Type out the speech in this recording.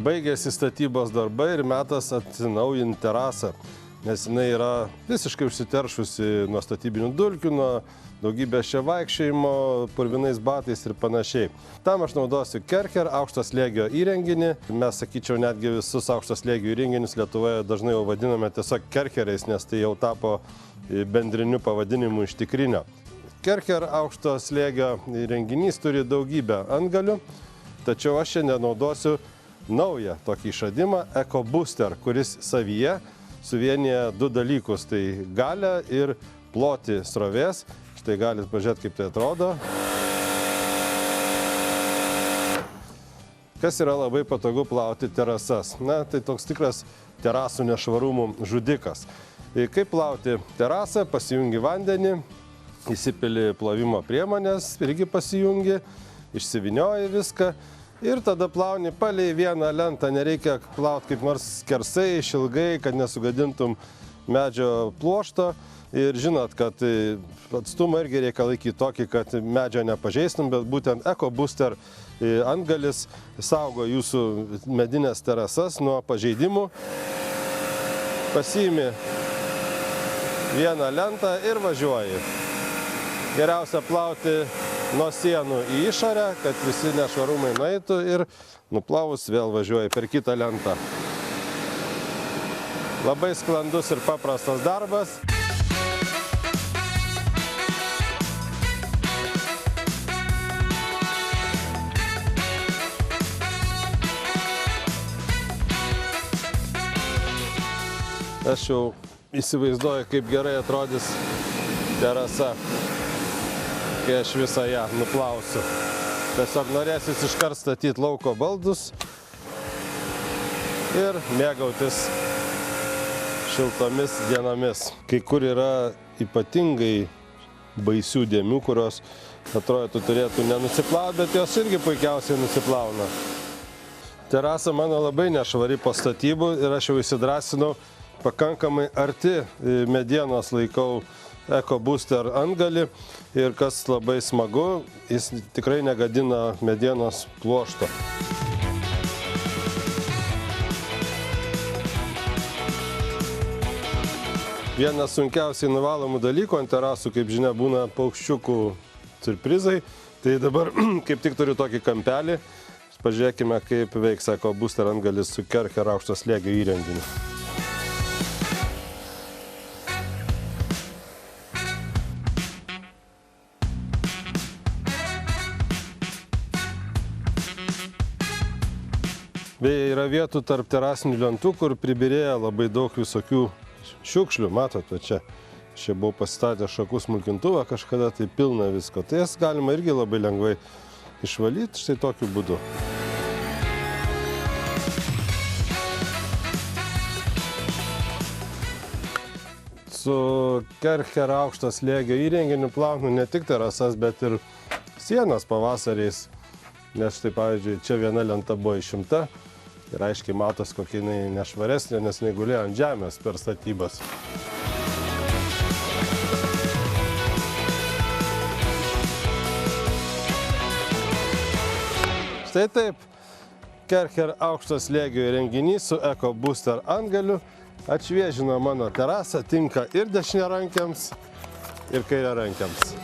Baigėsi statybos darbai ir metas atsinaujinti terasą, nes jinai yra visiškai užsiteršusi nuo statybinių dulkių, nuo daugybės čia vaikščiojimo, purvinais batais ir panašiai. Tam aš naudosiu Kercher aukšto slėgio įrenginį. Mes, sakyčiau, netgi visus aukšto slėgio įrenginius Lietuvoje dažnai jau vadiname tiesiog Kercheriais, nes tai jau tapo bendriniu pavadinimu iš tikrinio. Kercher aukšto slėgio įrenginys turi daugybę antgalių, tačiau aš šiandien naudosiu naują tokį išradimą EcoBooster, kuris savyje suvienyje du dalykus, tai galią ir plotį srovės. Štai galit pažiūrėti, kaip tai atrodo. Kas yra labai patogu plauti terasas? Na, tai toks tikras terasų nešvarumų žudikas. Kaip plauti terasą? Pasijungi vandenį, įsipili plovimo priemonės, irgi pasijungi, išsivinioji viską. Ir tada plauni palei vieną lentą, nereikia plauti kaip nors skersai, išilgai, kad nesugadintum medžio pluošto. Ir žinot, kad atstumą irgi reikia laikyti tokį, kad medžio nepažeistum, bet būtent EcoBooster antgalis saugo jūsų medinės terasas nuo pažeidimų. Pasiimi vieną lentą ir važiuoji. Geriausia plauti nuo sienų į išorę, kad visi nešvarumai nueitų ir nuplavus vėl važiuoja per kitą lentą. Labai sklandus ir paprastas darbas. Aš jau įsivaizduoju, kaip gerai atrodys terasa, kai aš visą ją nuplausiu. Tiesiog norėsis iškart statyti lauko baldus ir mėgautis šiltomis dienomis. Kai kur yra ypatingai baisių dėmių, kurios atrodytų turėtų nenusiplauti, bet jos irgi puikiausiai nusiplauna. Terasa mano labai nešvari po statybų ir aš jau įsidrasinau, pakankamai arti medienos laikau EcoBooster antgalį ir kas labai smagu, jis tikrai negadina medienos pluošto. Vienas sunkiausiai nuvalomų dalykų ant terasų, kaip žinia, būna paukščiukų siurprizai. Tai dabar kaip tik turiu tokį kampelį. Pažiūrėkime, kaip veiks EcoBooster antgalis su Kercher aukšto slėgio įrenginiu. Beje, yra vietų tarp terasinių lentų, kur pribirėja labai daug visokių šiukšlių. Matote, čia buvau pasistatęs šakų smulkintuvą, kažkada tai pilna visko. Tai jas galima irgi labai lengvai išvalyti štai tokiu būdu. Su Kercher aukšto slėgio įrenginiu plaunu ne tik terasas, bet ir sienas pavasariais. Nes štai, pavyzdžiui, čia viena lenta buvo išimta. Ir aiškiai matos, kokia jinai nešvaresnė, nes jinai gulėjo ant žemės per statybas. Štai taip, Kercher aukšto slėgio įrenginys su EcoBooster antgaliu atšviežino mano terasą, tinka ir dešiniarankiams, ir kairiarankiams.